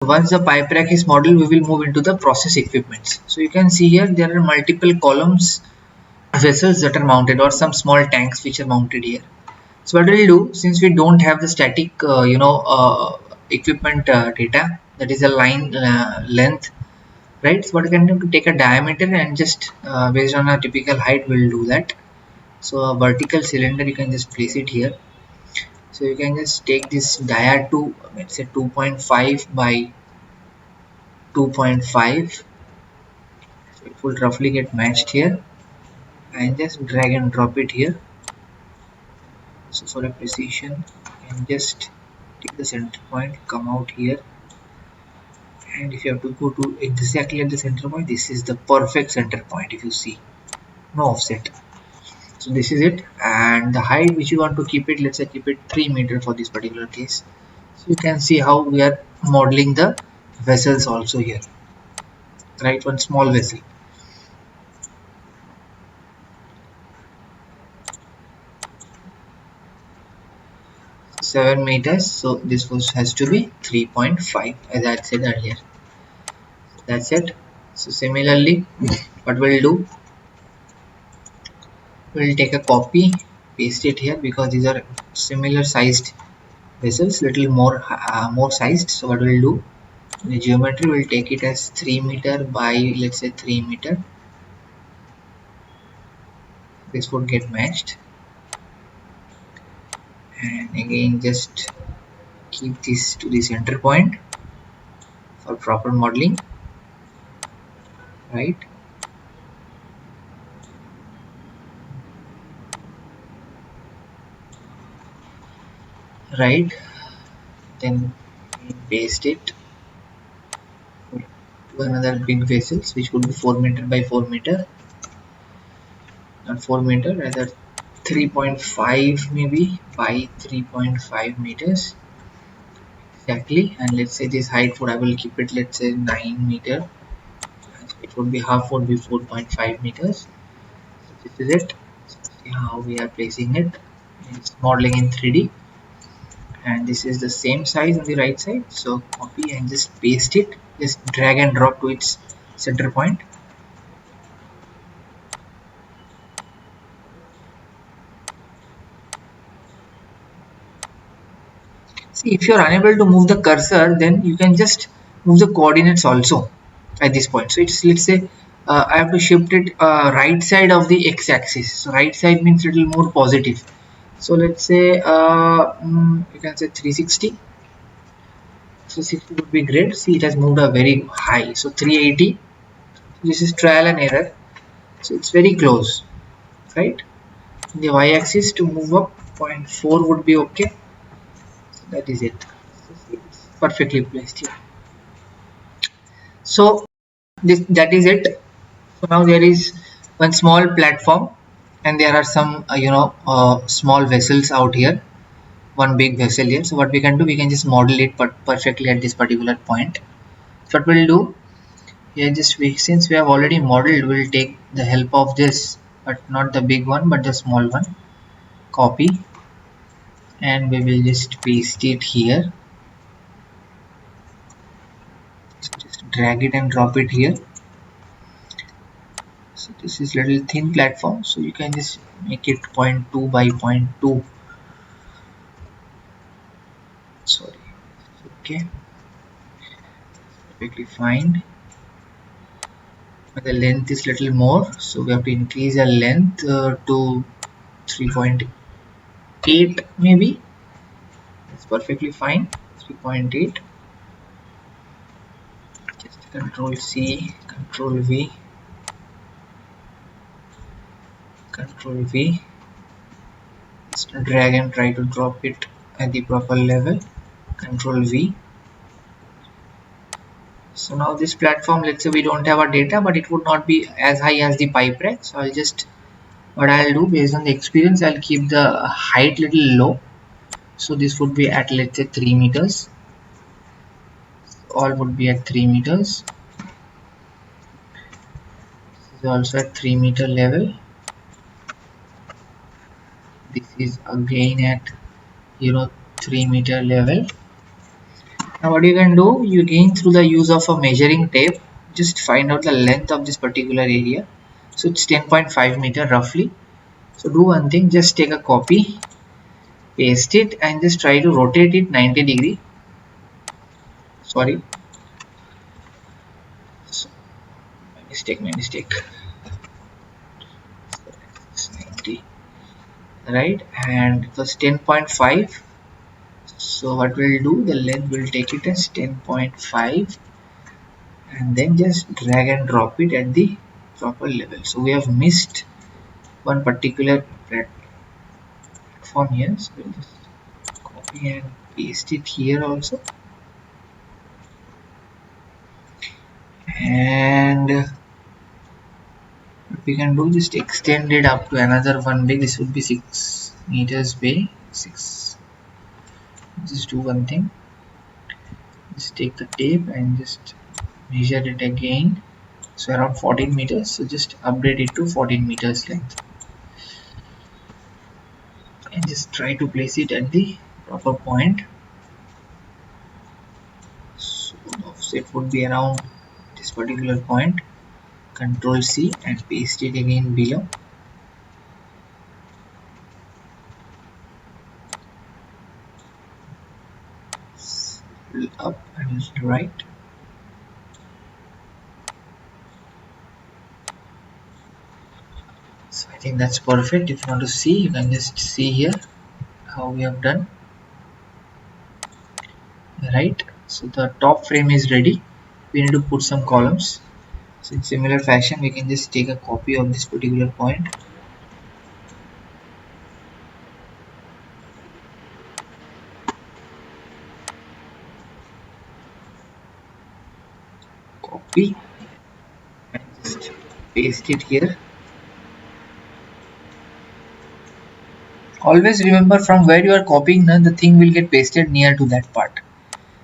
Once the pipe rack is modeled, we will move into the process equipments. So you can see here there are multiple columns, vessels that are mounted, or some small tanks which are mounted here. So what we'll do, since we don't have the static equipment data, that is a line length, right? So what we can do, to take a diameter and just based on a typical height, we'll do that. So a vertical cylinder, you can just place it here. So you can just take this dia to, let's say, 2.5 by 2.5. So it will roughly get matched here, and just drag and drop it here. So for a precision, and just take the center point, come out here, and if you have to go to exactly at the center point, this is the perfect center point. If you see, no offset. So this is it, and the height which you want to keep it, let's say keep it 3 meter for this particular case. So you can see how we are modeling the vessels also here, right? One small vessel. 7 meters, so this was has to be 3.5 as I said earlier. That's it. So similarly, what we'll do, we'll take a copy, paste it here, because these are similar sized vessels, little more sized. So what we'll do, in the geometry, we'll take it as 3 meter by, let's say, 3 meter. This would get matched, and again just keep this to the center point for proper modeling, right? Right, then paste it to another big vessels, which would be 4 meter by 4 meter, not 4 meter, rather 3.5 maybe by 3.5 meters exactly. And let's say this height would, I will keep it, let's say 9 meter. It would be half, would be 4.5 meters. So this is it. So see how we are placing it. It's modeling in 3D, and this is the same size on the right side. So copy and just paste it, just drag and drop to its center point. See, if you are unable to move the cursor, then you can just move the coordinates also at this point. So it's, let's say, I have to shift it right side of the x-axis. So right side means little more positive. So let's say you can say 360. So 60 would be great. See, it has moved a very high. So 380. This is trial and error. So it's very close, right? The y-axis to move up 0.4 would be okay. So that is it. It's perfectly placed here. So that is it. So now there is one small platform, and there are some small vessels out here, one big vessel here. So what we can do, we can just model it perfectly at this particular point. So what we'll do here, just since we have already modeled, we'll take the help of this, but not the big one, but the small one. Copy, and we will just paste it here. So just drag it and drop it here. So this is little thin platform, so you can just make it 0.2 by 0.2. Sorry, okay, perfectly fine. But the length is little more, so we have to increase the length to 3.8 maybe. That's perfectly fine. 3.8. Just Control C, Control V, Control V. Just drag and try to drop it at the proper level. Control V. So now this platform, let's say we don't have our data, but it would not be as high as the pipe rack. So I'll just, what I'll do based on the experience, I'll keep the height little low. So this would be at, let's say, 3 meters. All would be at 3 meters. This is also at 3 meter level. This is again at 3 meter level. Now what you can do, you again through the use of a measuring tape, just find out the length of this particular area. So it's 10.5 meter roughly. So do one thing, just take a copy, paste it, and just try to rotate it 90 degree. Sorry, so, my mistake. It's 90, right? And it was 10.5. So what we'll do, the length will take it as 10.5, and then just drag and drop it at the proper level. So we have missed one particular platform here, so we'll just copy and paste it here also. And what we can do, just extend it up to another one bay. This would be 6 meters bay. 6. Just do one thing, just take the tape and just measure it again. So around 14 meters, so just update it to 14 meters length, and just try to place it at the proper point. So the offset would be around this particular point. Control C and paste it again below. Up and right. So I think that's perfect. If you want to see, you can just see here how we have done, right? So the top frame is ready. We need to put some columns. So in similar fashion, we can just take a copy of this particular point, copy, and just paste it here. Always remember from where you are copying, the thing will get pasted near to that part.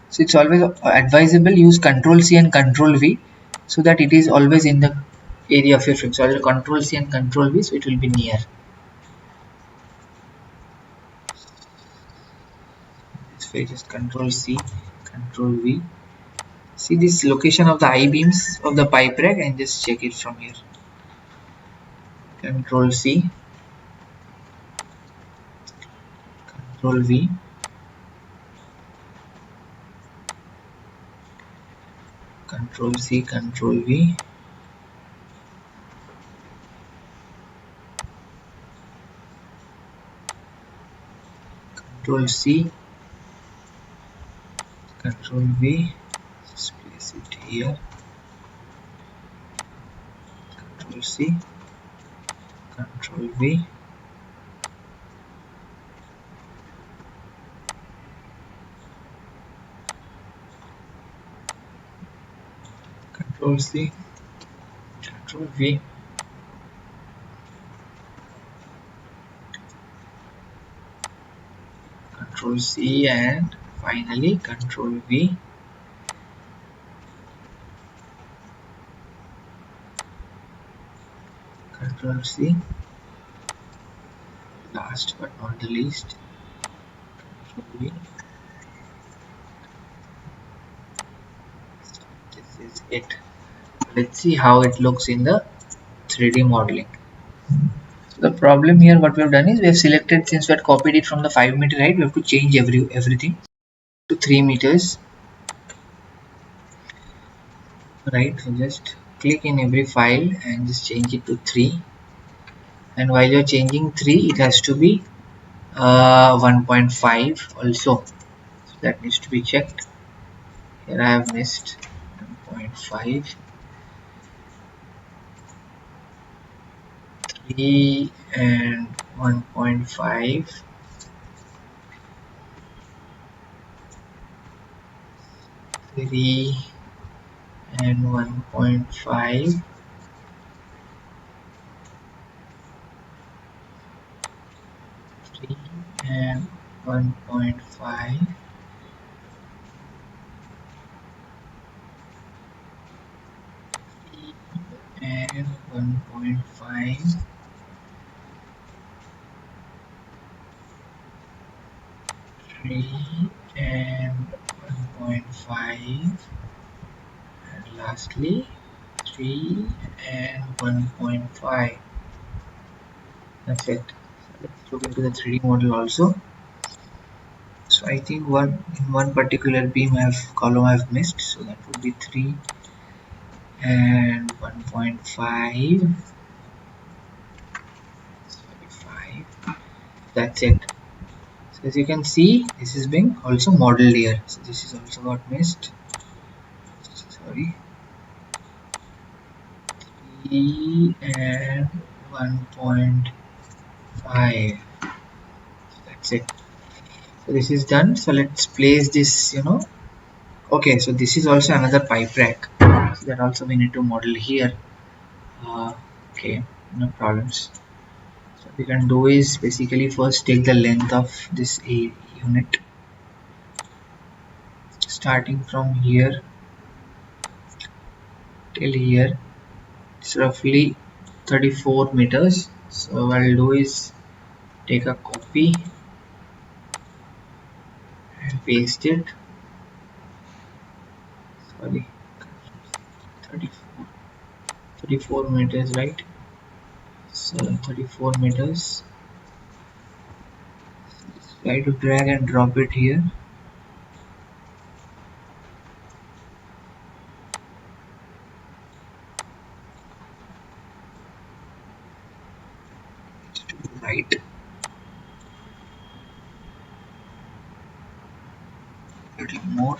So it's always advisable use Control C and Control V, so that it is always in the area of your frame. So I will Control C and Control V, so it will be near. This way, just Control C, Control V. See this location of the I beams of the pipe rack and just check it from here. Control C, Control V, Control C, Control V. Control C, Control V. Just place it here. Control C, Control V. Control C, Control V. Control C, and finally Control V. Control C. Last but not the least, Control V. This is it. Let's see how it looks in the 3D modeling. So the problem here, what we have done is we have selected, since we had copied it from the 5 meter height, we have to change everything to 3 meters, right? So just click in every file and just change it to 3, and while you're changing 3, it has to be 1.5 also, so that needs to be checked. Here I have missed 1.5, 3 and 1.5, 3 and 1.5, 3 and 1.5, 3 and 1.5, 3 and 1.5, and lastly 3 and 1.5. That's it. So let's look into the 3D model also. So I think in one particular beam column I've missed, so that would be 3 and 1.5. Sorry, 5. That's it. So as you can see, this is being also modeled here. So this is also got missed. Sorry, 3 and 1.5. That's it. So this is done. So let's place this. Okay, so this is also another pipe rack. So that also we need to model here. Okay, no problems. So what we can do is basically first take the length of this A unit, starting from here till here. It's roughly 34 meters. So what I'll do is take a copy and paste it. Sorry, 34, 34 meters, right? So 34 meters. Try to drag and drop it here. To the right. A little more.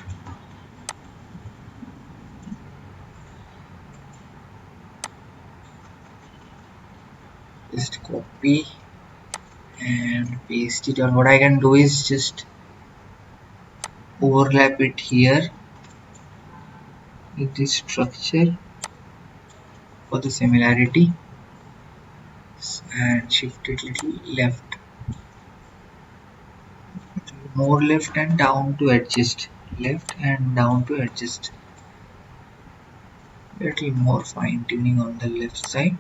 Just copy and paste it, or what I can do is just overlap it here with this structure for the similarity and shift it little left, more left and down to adjust, left and down to adjust, little more fine tuning on the left side.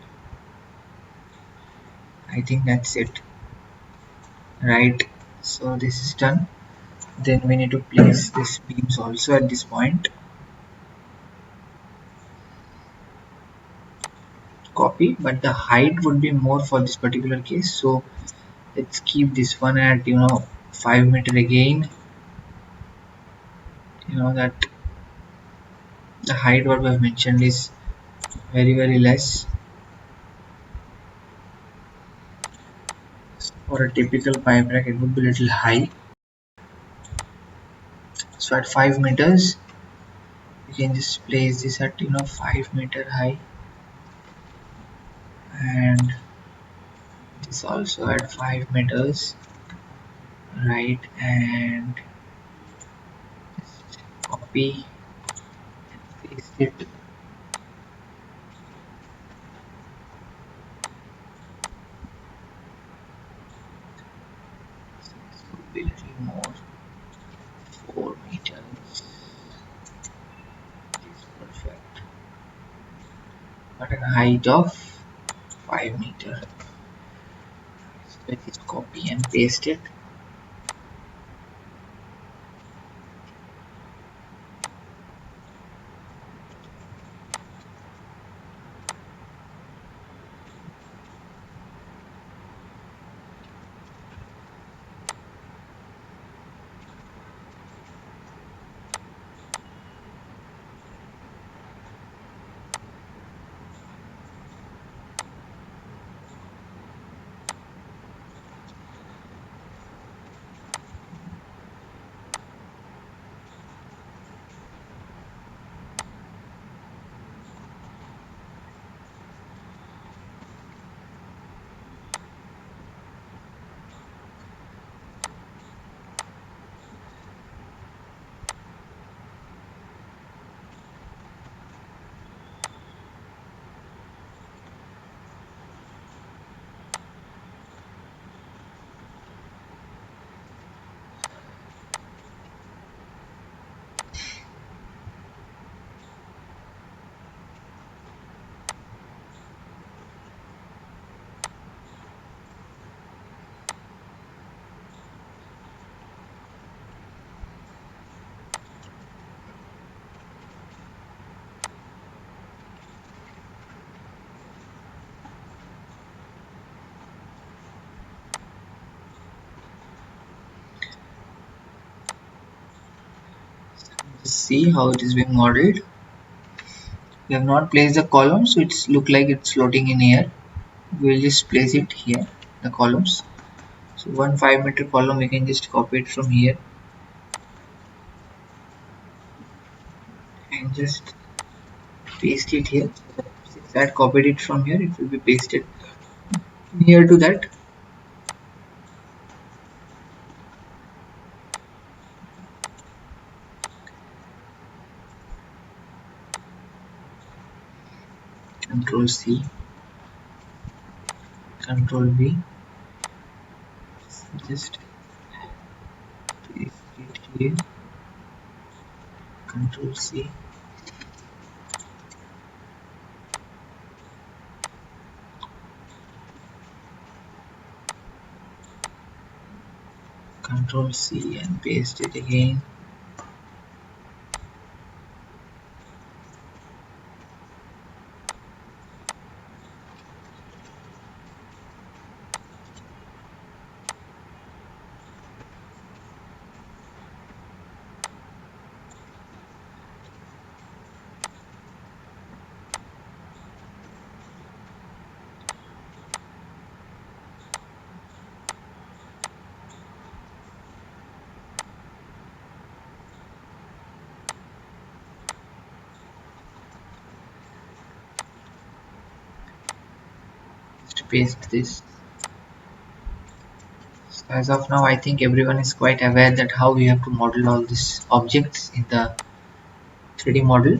I think that's it, right? So this is done. Then we need to place these beams also at this point. Copy, but the height would be more for this particular case, so let's keep this one at 5 meter again. That the height what we have mentioned is very less. For a typical pipe rack it would be a little high, so at 5 meters you can just place this at 5 meter high, and this also at 5 meters, right? And just copy and paste it. So this would be a little more, 4 meters is perfect, but at a height of 5 meter. So let's just copy and paste it. see how it is being modeled. We have not placed the column, so it's look like it's floating in here. We will just place it here, the columns. So one 5-meter column, we can just copy it from here and just paste it here. Since I had copied it from here, it will be pasted near to that. Control C, Control V, just paste it here. Control C, Control C, and paste it again. Just paste this. So as of now, I think everyone is quite aware that how we have to model all these objects in the 3D model.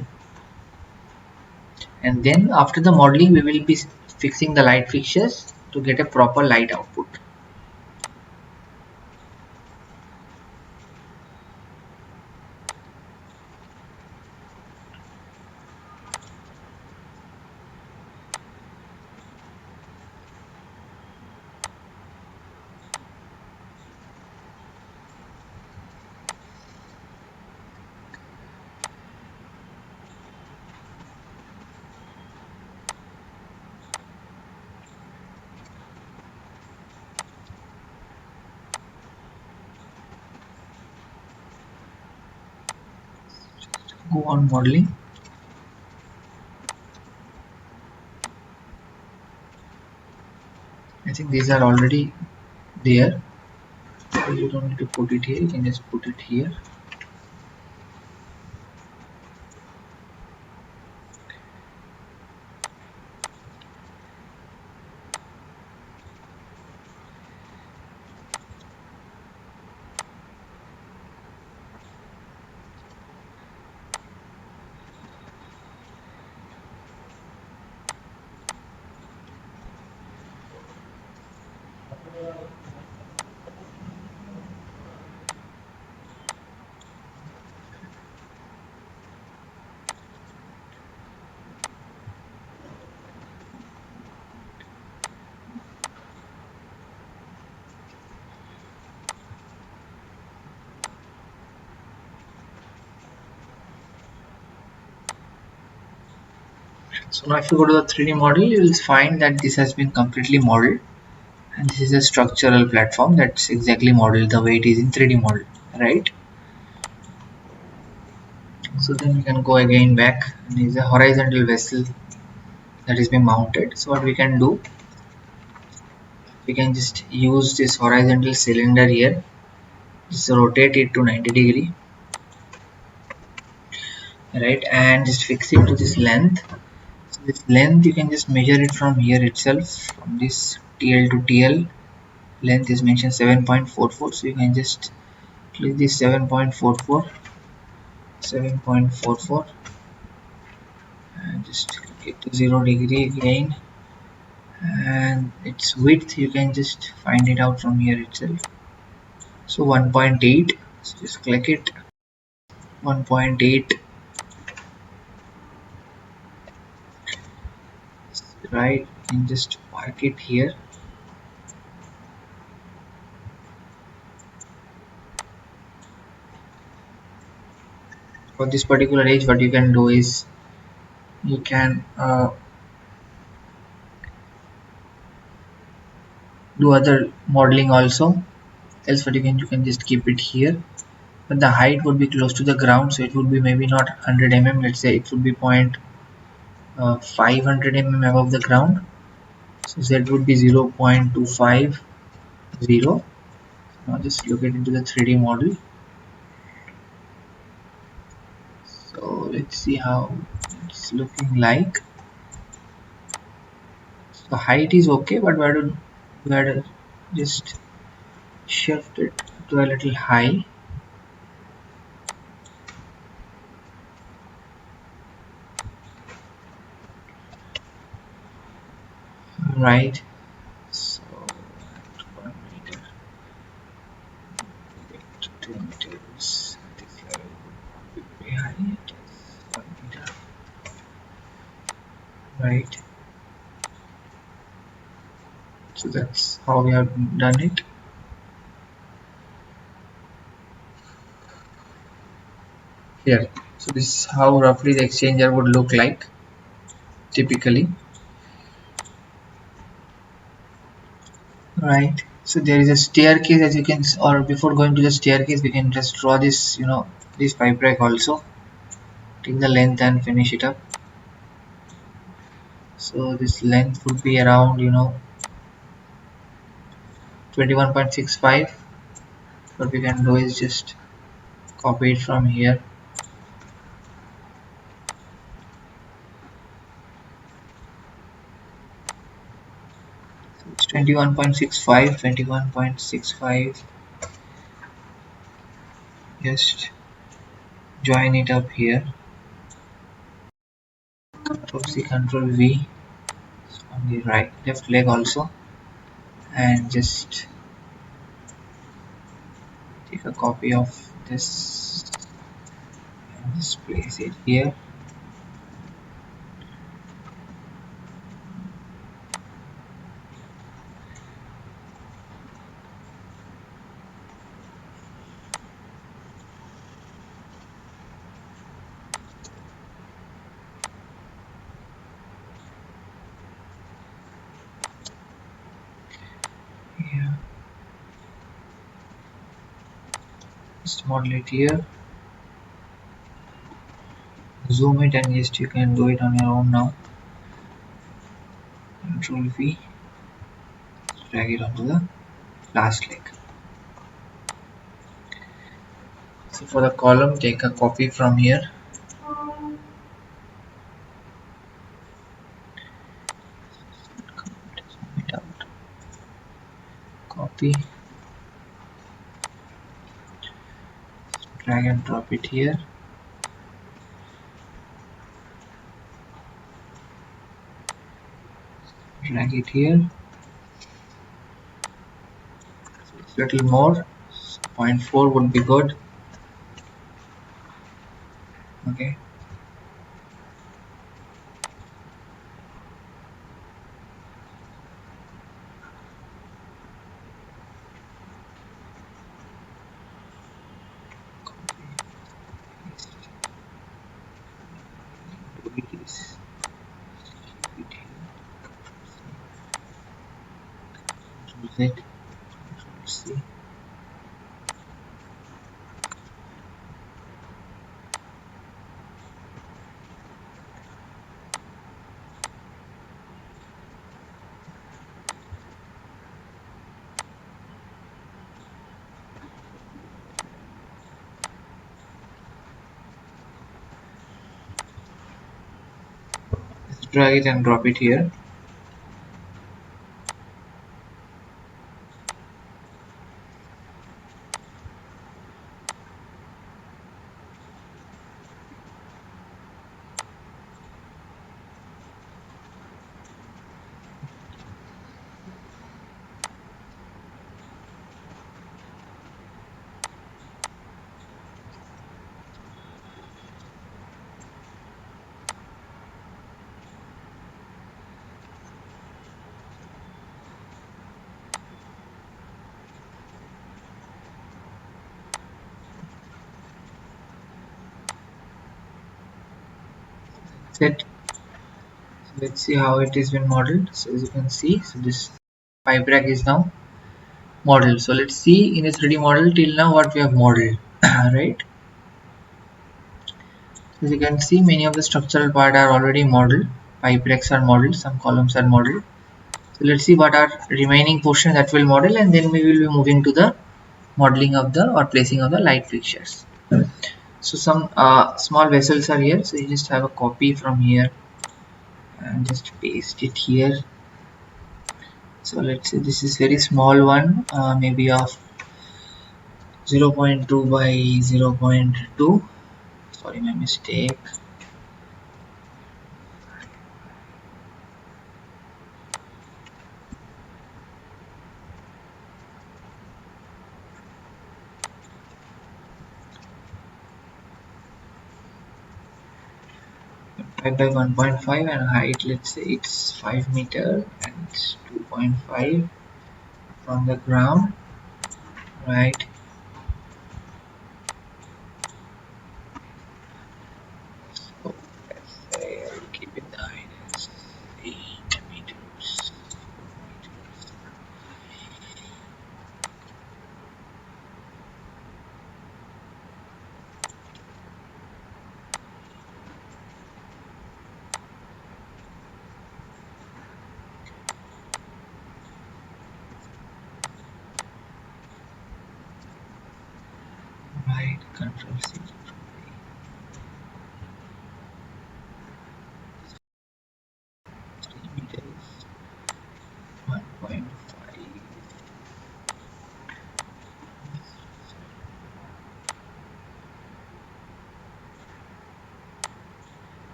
And then after the modeling, we will be fixing the light fixtures to get a proper light output. Go on modeling. I think these are already there, so you don't need to put it here, you can just put it here. So now if you go to the 3D model, you will find that this has been completely modeled, and this is a structural platform that's exactly modeled the way it is in 3D model, right? So then we can go again back, and this is a horizontal vessel that is being mounted. So what we can do, we can just use this horizontal cylinder here, just rotate it to 90 degree, right, and just fix it to this length. So this length you can just measure it from here itself, from this TL to TL. Length is mentioned 7.44, so you can just click this 7.44, and just click it to 0 degree again, and its width you can just find it out from here itself. So 1.8, so just click it, 1.8, right, and just mark it here. For this particular edge, what you can do is you can do other modeling also, else what you can just keep it here, but the height would be close to the ground, so it would be maybe not 100 mm. Let's say it would be 500 mm above the ground. So z would be 0.250. Now just look it into the 3D model. So let's see how it's looking like. So height is okay, but we had to just shift it to a little high. Right. So 1 meter, 2 meters. This level would be very high. It is 1 meter. Right. So that's how we have done it. Here. So this is how roughly the exchanger would look like typically. Right. So there is a staircase, as you can, or before going to the staircase, we can just draw this, this pipe rack also. Take the length and finish it up. So this length would be around, 21.65. What we can do is just copy it from here. So it's 21.65, 21.65. Just join it up here. Control C, Control V on the left leg also, and just take a copy of this and just place it here. Yeah. Just model it here. Zoom it, and just you can do it on your own now. Control V, drag it onto the last leg. So for the column, take a copy from here. Zoom it out. Copy. Drag and drop it here. Drag it here. So it's little more. 0.4 would be good. Okay. Z, Control C. Let's drag it and drop it here. Set. So let's see how it has been modeled. So as you can see, so this pipe rack is now modeled. So let's see in a 3D model till now what we have modeled. right? As you can see, many of the structural part are already modeled. Pipe racks are modeled, some columns are modeled. So let's see what are remaining portion that will model, and then we will be moving to the modeling of the or placing of the light fixtures. So some small vessels are here, so you just have a copy from here and just paste it here. So let's say this is very small one, maybe of 0.2 by 0.2. Sorry, my mistake. 5 by 1.5, and height, let's say it's 5 meter and it's 2.5 from the ground, right? So let's say I'll keep it the height as 8 meters. Right, control C, 3 meters, 1.5.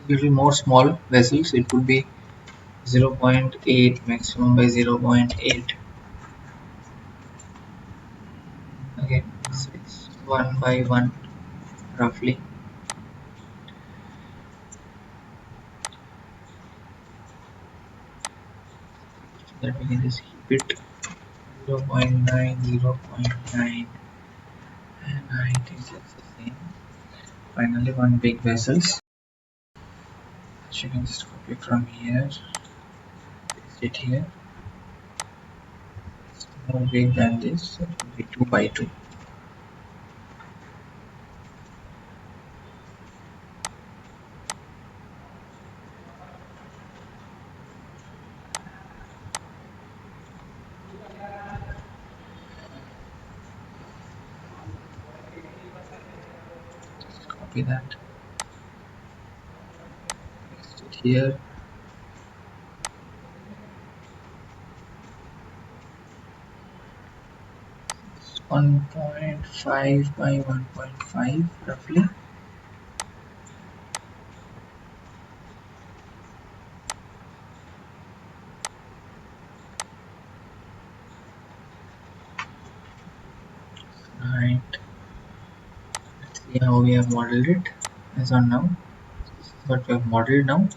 Little more small vessels, it would be 0.8 maximum by 0.8. Okay, so it's 1 by 1 roughly. So that we can just keep it 0.9, 0.9, and height is just the same. Finally, one big vessels. So you can just copy from here, paste it here. It's more big than this, so it will be 2 by 2. copy that, paste it here. 1.5 by 1.5 roughly. Right, let's see how we have modeled it as on now. This is what we have modeled now.